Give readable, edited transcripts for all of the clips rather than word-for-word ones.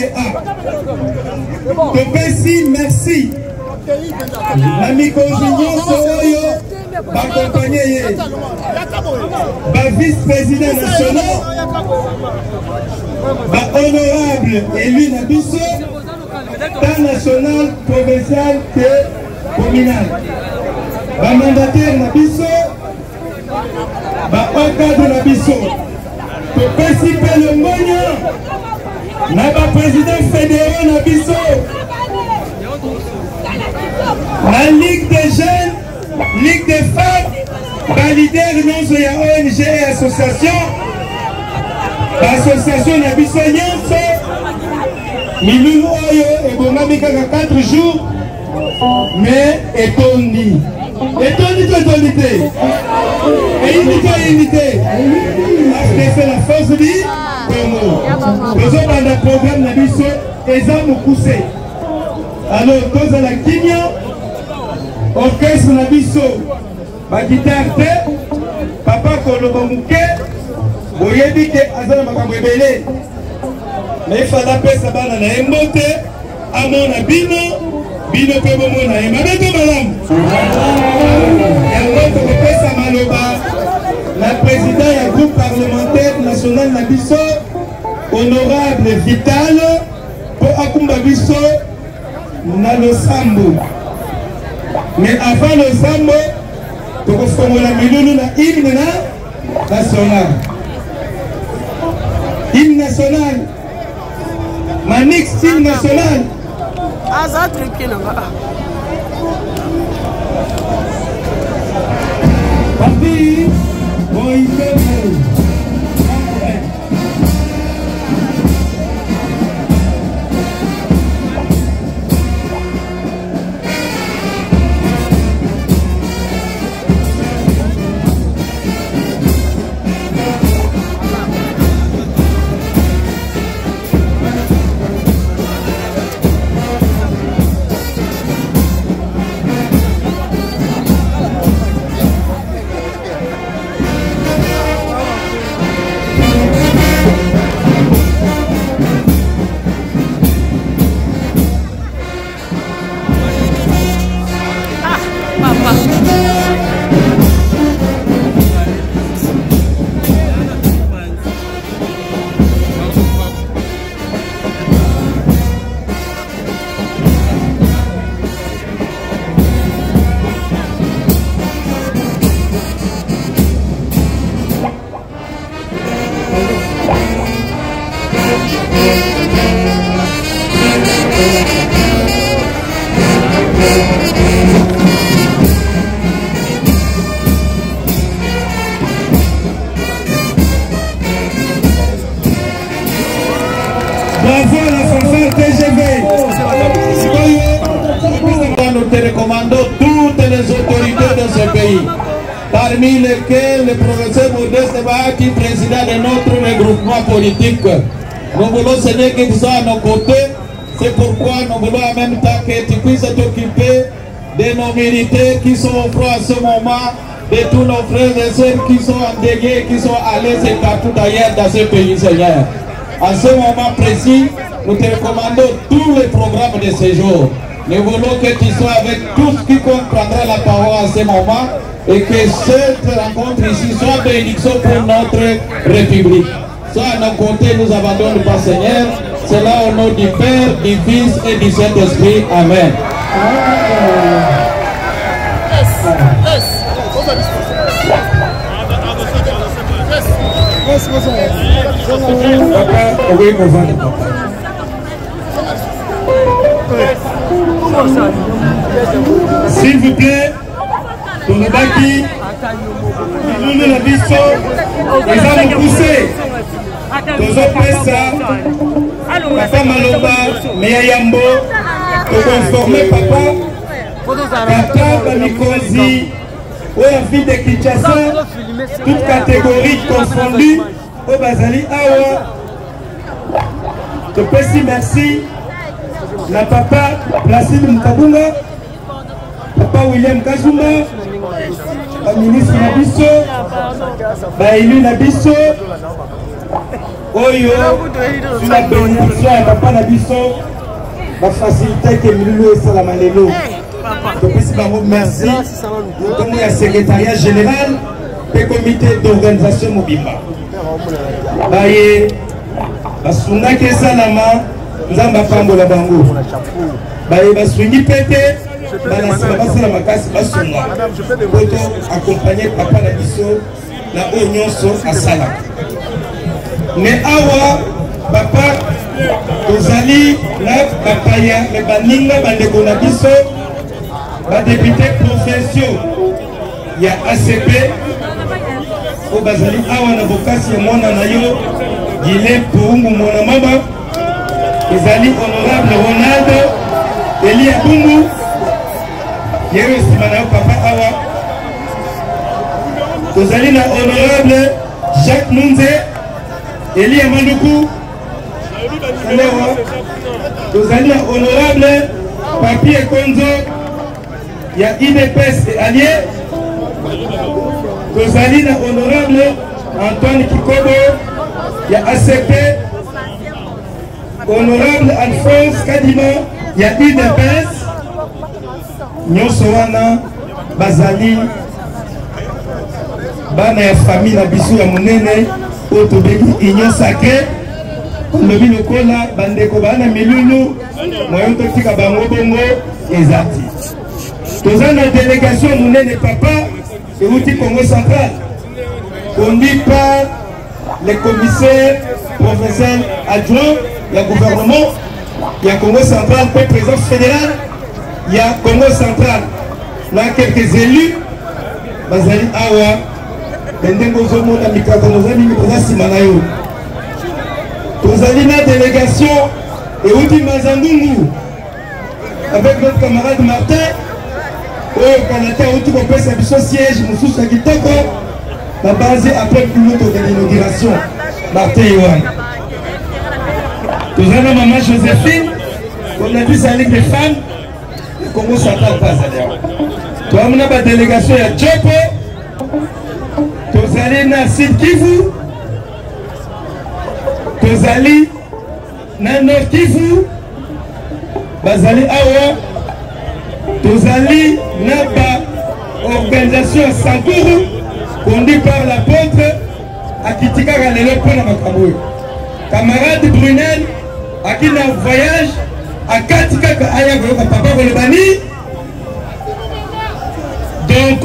CA. Topesi merci. Ami Konjignon Soroyo, accompagné vice-président national, honorable élu Nabiso, tant national, provincial que communal. Mandataire Nabiso, au cadre Nabiso. Topesi le Monia, n'a président fédéral Nabiso. La Ligue des jeunes, Ligue des femmes, la leader non de la ONG et association, l'association Nabiso Nyonso, Milou Oyo et Bonamika 4 jours, mais étondi. Étondi. Et unité. C'est la force de vie. Nous avons un programme Nabiso et Zamo Koussé. Alors, cause à la Kenya, orchestre Nabiso, ma guitare, papa Kolobamouke, Boyebi ke Azana Makamwebele. Mais il fallait appeler ça dans la Mbote, à mon abino, bino pebo mon aïe. Ma bête madame. La présidente du groupe parlementaire national Nabiso, honorable Vital, pour Akumba Biso. Na le sambo. Mais avant le sambo, tu peux faire la milulu na hymne national. Hymne national. Manix hymne national. Azat tranquille. Papi, boy, Bravo la fanfare TGV. Nous te recommandons toutes les autorités de ce pays, parmi lesquelles le professeur Modeste Bahati, président de notre regroupement politique. Nous voulons, Seigneur, que tu sois à nos côtés. C'est pourquoi nous voulons en même temps que tu puisses t'occuper de nos militaires qui sont au front à ce moment, de tous nos frères et sœurs qui sont endeuillés, qui sont allés partout ailleurs dans ce pays, Seigneur. En ce moment précis, nous te recommandons tous les programmes de séjour. Nous voulons que tu sois avec tous qui comprendront la parole à ce moment et que cette rencontre ici soit bénédiction pour notre République. Soit à nos côtés, nous abandonnons pas, Seigneur. C'est là au nom du Père, du Fils et du Saint-Esprit. Amen. S'il vous plaît, pour le baki, nous la biso, les hommes poussés, tous les pesa, papa Maloba, Meya Yambo, pour conformer papa, Kata Bamikozi, ou la vie de Kinshasa, toutes catégories confondues, au Bazali Awa, te pési merci, la papa Placide Mukabunga, papa William Kazuma, la ministre Nabiso, la élu Nabiso, Oyo, sur la bénédiction à papa Nabiso, la facilité que Milou et Salamalelo. Merci. Nous avons le secrétariat général du comité d'organisation Mobimba. Baye, Basuna Kesalama, Nzamba Pambola Bango. Baye, Basuni Pete, Balasabasa Makasi Basuna. Poto accompagné papa Nabiso, la Onyoso à Sala. Mais awa, papa, Tozali, la papaya, mais Baninga, Bandeko Nabiso, député provinciaux, il y a ACP, au Bazali, awa na bokasi mon anayo, Guilhem Poumou mon mama, Ezali honorable Ronaldo, Eli Abungu, Yero Simanao papa awa, Tozali na honorable Jacques Nunze, Eli Amandoukou, Tozali na honorable Papi Ekonzo, il y a IDPS et alliés. Tozali na honorable Antoine Kikobo, il y a ACP, honorable Alphonse Kadima, il y a IDPS, Nyosowana, Bazali, Bana ya famille na bisu ya monene, Otobeki Union Sacrée, Lobi Lokola, Bandeko Bana Milulu, Moyon Totika Bango Bongo, Ezati. Nous avons une délégation Mounene Papa et outil Congo central, conduit par les commissaires, professeurs adjoints, il y a gouvernement, il y a Congo central, le président fédéral, il y a Congo central. Là, quelques élus, Bazali Awa, Bendengo Zomo, Namika, Konozani, Mikosa Simanayo. Nous avons une délégation et outil Mazangungu, avec notre camarade Martin. Au Canada, où tu comprends ce siège, nous sommes qui toquent, la base après plus longtemps de l'inauguration, Martin Yohan. Nous avons maman Joséphine, on a vu sa ligue des femmes, le Congo central passe d'ailleurs. Nous avons la délégation à Djopo, nous allons à Sud Kivu, nous allons à Nord Kivu, Bazali Awa. Tozali Naba, organisation Sankourou, conduite par l'apôtre Akitika Galelo Pona Makamoué. Camarade Brunel, à qui n'a voyage, à Katika Aya Goyoka Papa Golobani. Donc,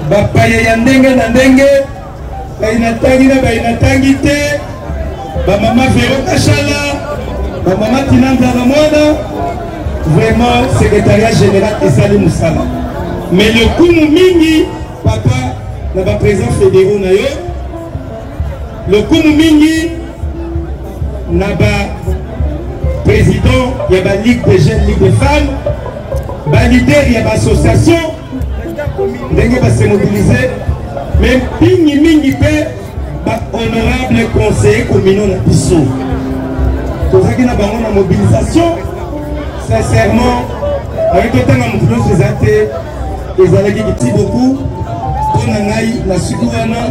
Bapaya Yandenge Nandenge, Bainatangi na Bainatangi te, Bamama Véro Kachala, Bamama Tinanda Ramona. Vraiment, secrétariat général et Salim Moussala. Mais le coup mingi, papa, n'a pas président fédéral, le coup mingi, n'a pas président, il y a la Ligue des jeunes, Ligue des femmes, le leader, il y a l'association, il va se mobiliser. Mais mingi mingi, honorable conseiller communal à Bissau. Tout ça qui n'a pas une mobilisation. Sincèrement, avec tout le temps, nous faisons des allégués qui tirent beaucoup. On a la Sudouana,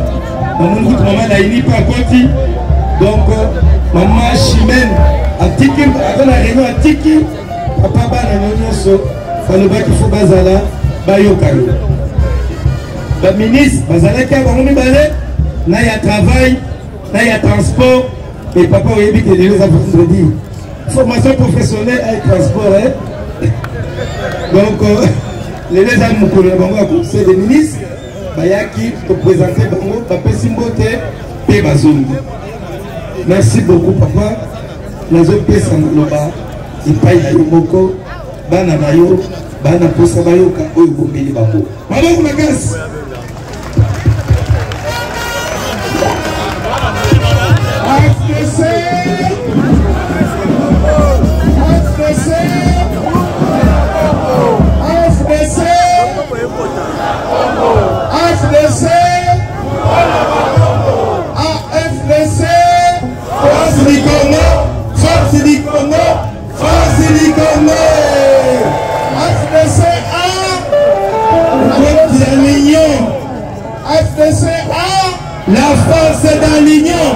maman n'a pas côté. Donc, maman Chimène, à Tiki, avant la réunion à Tiki, papa Bana Nyonso, Faloba qu'il faut Bazala, Bayokalo. Le ministre, Bazala qui a vraiment balé, là il y a travail, là il y a transport, et papa, vous avez dit que les gens vont dire. Formation professionnelle et transport. Hein? Donc, les gens qui ont conseil des ministres, qui te présenter Bango, Papa Simbote, et Bazoum. Merci beaucoup, papa. Les autres personnes sont là, ils payent la Yomoko, Bana Nayo, Bana Posabayo, Kako, Bombeli Bango. Maman, vous la casse. La France est dans l'union.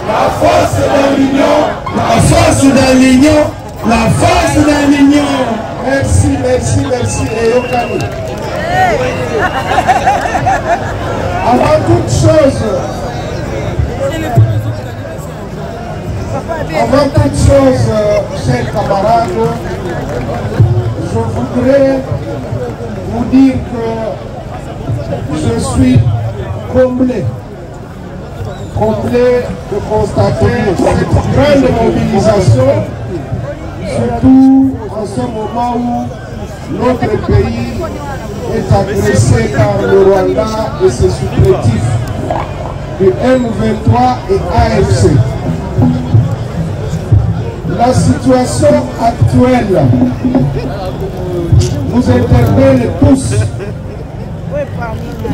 La force dans l'union. La force dans l'union. La force dans l'union. Merci, merci, merci. Et Yokani. Avant toute chose, chers camarades, je voudrais vous dire que je suis comblé de constater cette grande mobilisation, surtout en ce moment où notre pays est agressé par le Rwanda et ses supplétifs du M23 et AFC. La situation actuelle nous interpelle tous.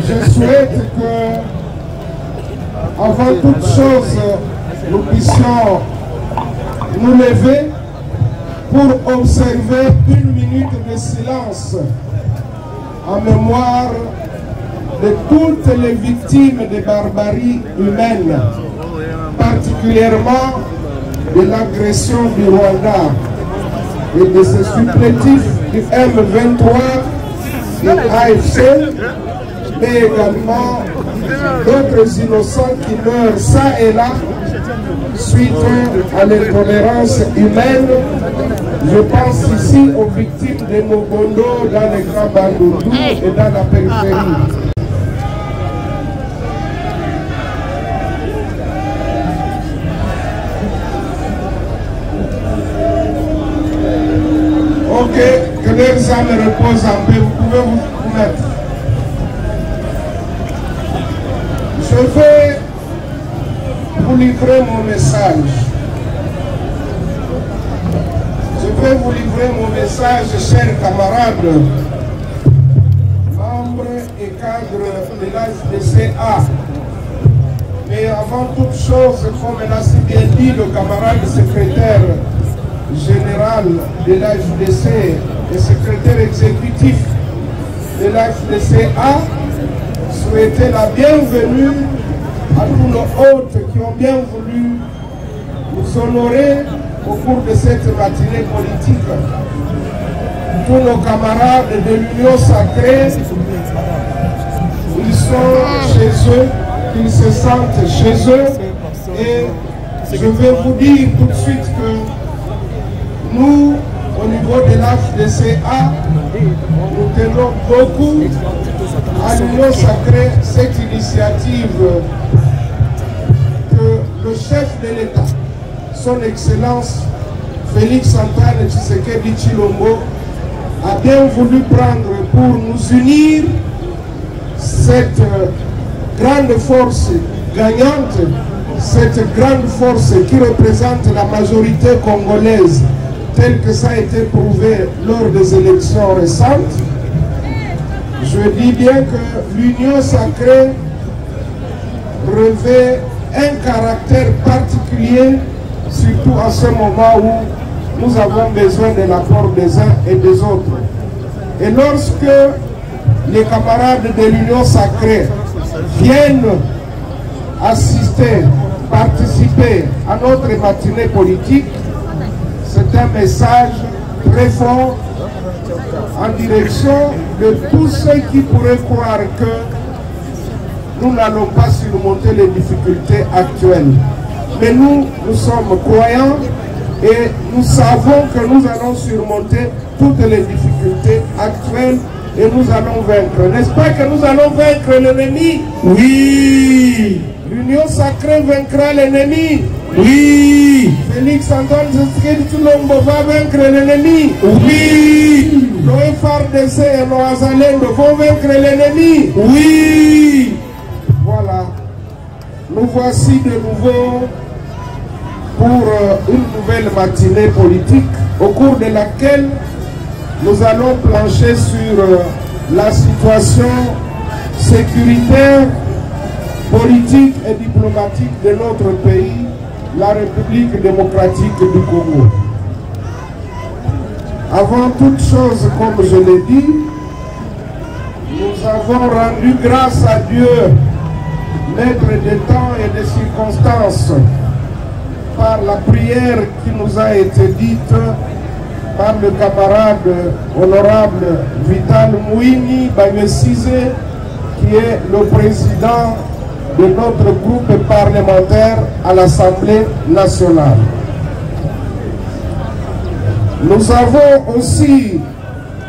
Je souhaite que, avant toute chose, nous puissions nous lever pour observer 1 minute de silence en mémoire de toutes les victimes de barbarie humaine, particulièrement de l'agression du Rwanda et de ses supplétifs du M23 et AFC, mais également d'autres innocents qui meurent ça et là suite à l'intolérance humaine. Je pense ici aux victimes de Mogondo dans les Grands Bandundu et dans la périphérie. Ok, que leurs âmes reposent en paix, vous pouvez vous mettre. Je vais vous livrer mon message. Je vais vous livrer mon message, chers camarades, membres et cadres de l'HDCA. Mais avant toute chose, comme l'a si bien dit le camarade secrétaire général de l'HDC et secrétaire exécutif de l'HDCA, souhaiter la bienvenue à tous nos hôtes qui ont bien voulu nous honorer au cours de cette matinée politique. Tous nos camarades de l'Union sacrée, ils sont chez eux, ils se sentent chez eux, et je vais vous dire tout de suite que nous, au niveau de l'HDCA, nous tenons beaucoup à l'Union sacrée cette initiative que le chef de l'État, son Excellence Félix Antoine Tshisekedi Tshilombo, a bien voulu prendre pour nous unir cette grande force gagnante, cette grande force qui représente la majorité congolaise, tel que ça a été prouvé lors des élections récentes. Je dis bien que l'Union sacrée revêt un caractère particulier, surtout en ce moment où nous avons besoin de l'apport des uns et des autres. Et lorsque les camarades de l'Union sacrée viennent assister, participer à notre matinée politique, c'est un message très fort en direction de tous ceux qui pourraient croire que nous n'allons pas surmonter les difficultés actuelles. Mais nous sommes croyants et nous savons que nous allons surmonter toutes les difficultés actuelles et nous allons vaincre. N'est-ce pas que nous allons vaincre l'ennemi? Oui! L'Union sacrée vaincra l'ennemi. Oui! Félix Antoine Tshisekedi Tshilombo va vaincre l'ennemi. Oui! Nos FARDC et nos Azalendo vont vaincre l'ennemi. Oui! Voilà. Nous voici de nouveau pour une nouvelle matinée politique au cours de laquelle nous allons plancher sur la situation sécuritaire, politique et diplomatique de notre pays, la République démocratique du Congo. Avant toute chose, comme je l'ai dit, nous avons rendu grâce à Dieu, maître des temps et des circonstances, par la prière qui nous a été dite par le camarade honorable Vital Mouini Bagnesise, qui est le président de notre groupe parlementaire à l'Assemblée nationale. Nous avons aussi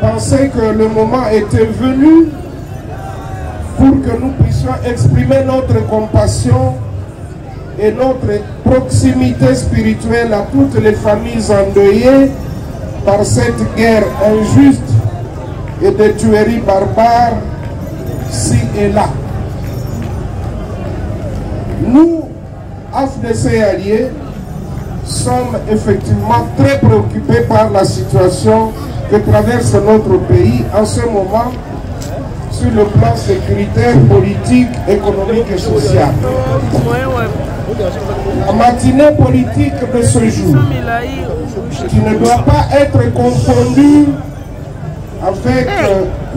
pensé que le moment était venu pour que nous puissions exprimer notre compassion et notre proximité spirituelle à toutes les familles endeuillées par cette guerre injuste et des tueries barbares ci et là. Nous, AFDC alliés, sommes effectivement très préoccupés par la situation que traverse notre pays en ce moment sur le plan sécuritaire, politique, économique et social. La matinée politique de ce jour, qui ne doit pas être confondue avec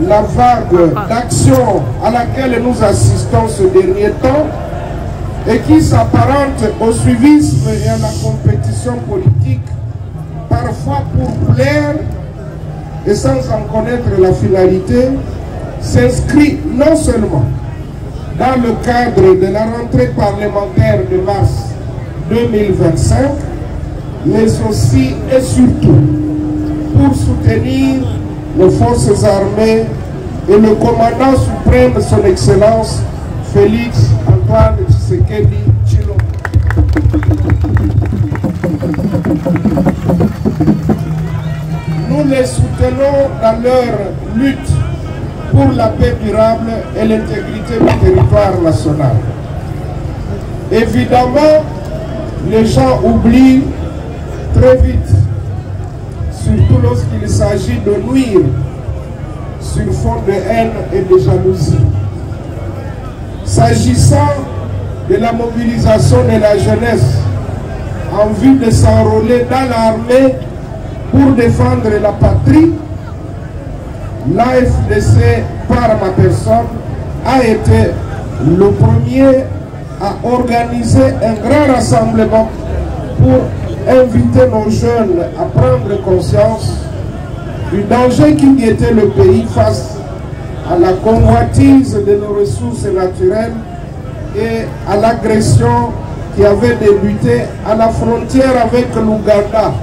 la vague d'action à laquelle nous assistons ce dernier temps et qui s'apparente au suivisme et à la compétition politique, parfois pour plaire et sans en connaître la finalité, s'inscrit non seulement dans le cadre de la rentrée parlementaire de mars 2025, mais aussi et surtout pour soutenir les forces armées et le commandant suprême de son Excellence Félix Antoine Tshisekedi Tshilombo. Nous les soutenons dans leur lutte pour la paix durable et l'intégrité du territoire national. Évidemment, les gens oublient très vite, surtout lorsqu'il s'agit de nuire sur fond de haine et de jalousie. S'agissant de la mobilisation de la jeunesse en vue de s'enrôler dans l'armée pour défendre la patrie, l'AFDC, par ma personne, a été le premier à organiser un grand rassemblement pour inviter nos jeunes à prendre conscience du danger qui guettait le pays face à la convoitise de nos ressources naturelles et à l'agression qui avait débuté à la frontière avec l'Ouganda,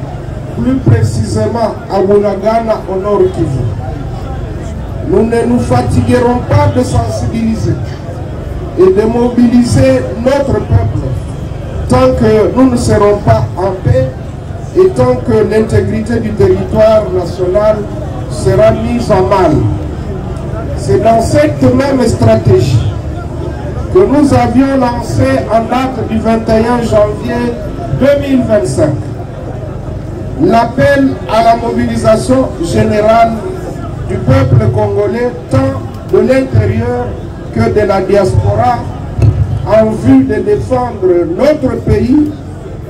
plus précisément à Bunagana au nord Kivu. Nous ne nous fatiguerons pas de sensibiliser et de mobiliser notre peuple tant que nous ne serons pas en paix et tant que l'intégrité du territoire national sera mise en mal. C'est dans cette même stratégie que nous avions lancé en date du 21 janvier 2025 l'appel à la mobilisation générale du peuple congolais, tant de l'intérieur que de la diaspora, en vue de défendre notre pays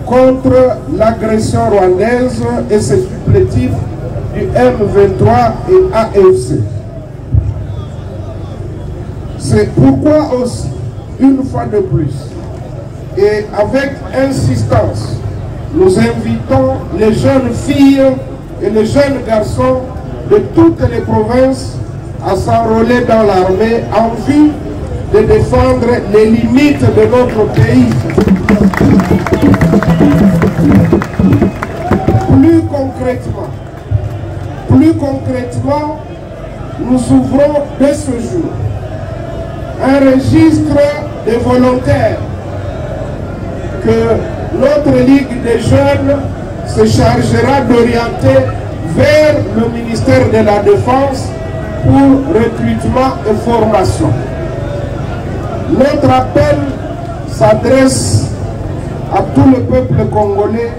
contre l'agression rwandaise et ses supplétifs du M23 et AFC. C'est pourquoi aussi, une fois de plus, et avec insistance, nous invitons les jeunes filles et les jeunes garçons de toutes les provinces à s'enrôler dans l'armée en vue de défendre les limites de notre pays. Plus concrètement, nous ouvrons dès ce jour un registre de volontaires que notre Ligue des jeunes se chargera d'orienter vers le ministère de la Défense pour recrutement et formation. Notre appel s'adresse à tout le peuple congolais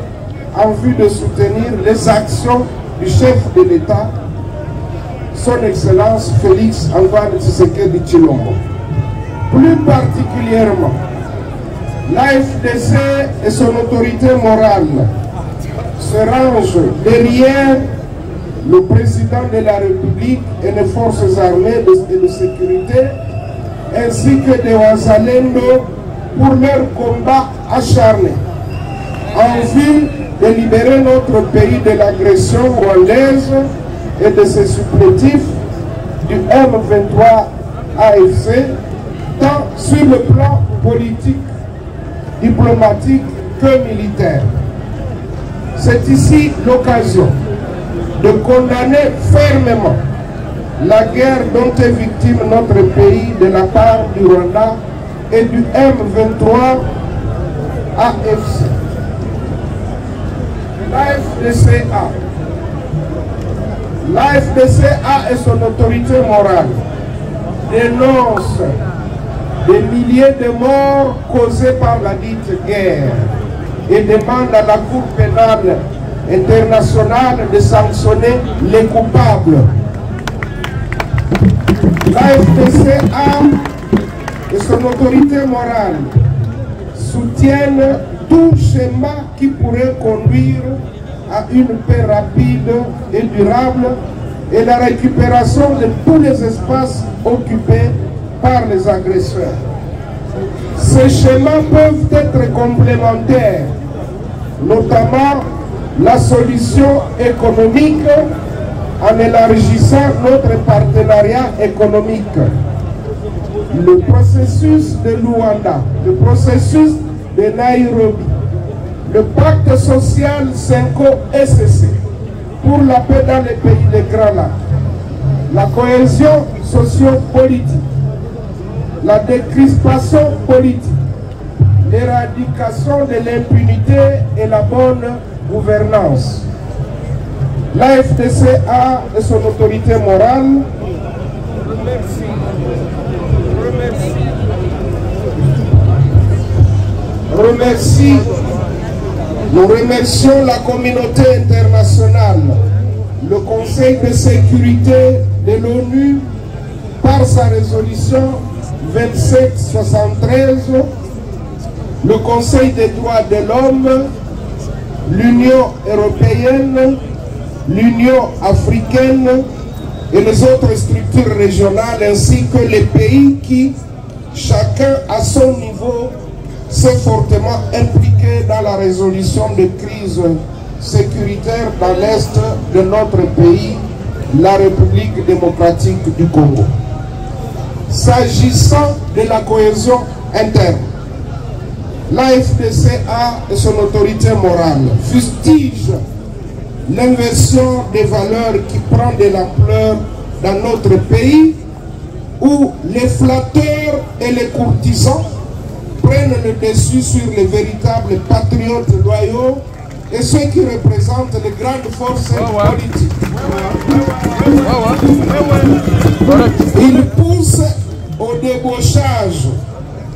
en vue de soutenir les actions du chef de l'État, son Excellence Félix Antoine Tshisekedi Tshilombo. Plus particulièrement, l'AFDC et son autorité morale se rangent derrière le président de la République et les forces armées et de sécurité, ainsi que des Wazalendo pour leur combat acharné en vue de libérer notre pays de l'agression rwandaise et de ses supplétifs du M23 AFC, tant sur le plan politique, diplomatique que militaire. C'est ici l'occasion de condamner fermement la guerre dont est victime notre pays de la part du Rwanda et du M23 AFC. L'AFDCA et son autorité morale dénonce des milliers de morts causés par la dite guerre et demande à la Cour pénale internationale de sanctionner les coupables. L'AFDCA et son autorité morale soutiennent tout schéma qui pourrait conduire à une paix rapide et durable et la récupération de tous les espaces occupés par les agresseurs. Ces schémas peuvent être complémentaires, notamment la solution économique en élargissant notre partenariat économique, le processus de Luanda, le processus de Nairobi, le pacte social 5O-SC pour la paix dans les pays des Grands Lacs, la cohésion socio-politique, la décrispation politique, l'éradication de l'impunité et la bonne gouvernance. L'AFDCA et son autorité morale nous remercions la communauté internationale, le Conseil de sécurité de l'ONU par sa résolution 2773, le Conseil des droits de l'homme, l'Union européenne, l'Union africaine et les autres structures régionales ainsi que les pays qui, chacun à son niveau, s'est fortement impliqué dans la résolution des crises sécuritaires dans l'est de notre pays, la République démocratique du Congo. S'agissant de la cohésion interne, l'AFDCA et son autorité morale fustigent l'inversion des valeurs qui prend de l'ampleur dans notre pays, où les flatteurs et les courtisans prennent le dessus sur les véritables patriotes loyaux et ceux qui représentent les grandes forces politiques. Ils poussent au débauchage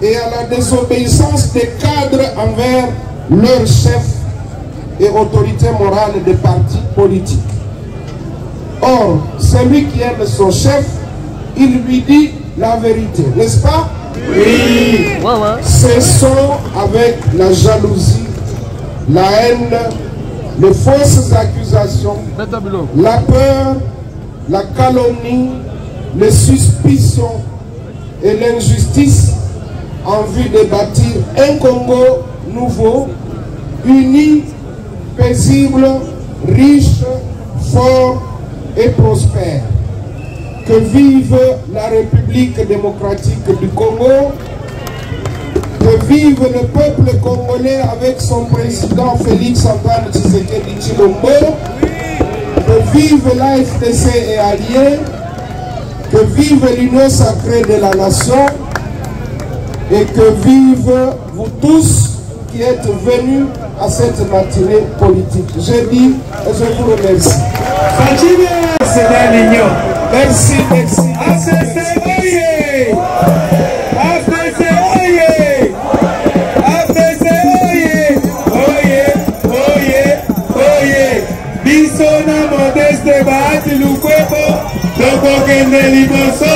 et à la désobéissance des cadres envers leurs chefs et autorités morales des partis politiques. Or, celui qui aime son chef, il lui dit la vérité, n'est-ce pas? Oui. Cessons avec la jalousie, la haine, les fausses accusations, la peur, la calomnie, les suspicions et l'injustice en vue de bâtir un Congo nouveau, uni, paisible, riche, fort et prospère. Que vive la République démocratique du Congo, que vive le peuple congolais avec son président Félix Antoine Tshisekedi Tshilombo, que vive l'AFDC et alliés, que vive l'union sacrée de la nation et que vive vous tous qui êtes venus à cette matinée politique. Je dis et je vous remercie. Merci, merci. AFDC oye! AFDC oye! AFDC oye! Oye, oye, oye! Biso na Modeste Bahati Lukwebo, tokokende liboso,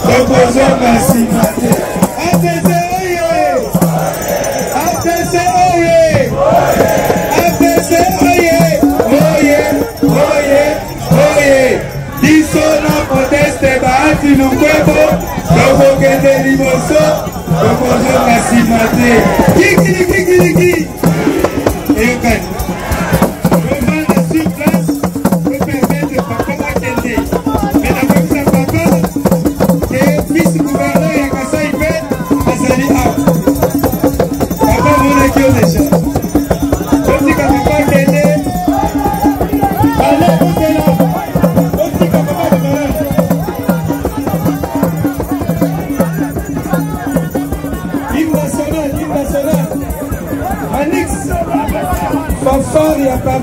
tokozonga nsima te. AFDC oye! AFDC oye! AFDC oye! Oye, oye, oye! Biso na Modeste Bahati Lukwebo, tokokende liboso, tokozonga nsima te. Kikili kikili kikili!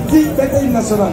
dit fête nationale.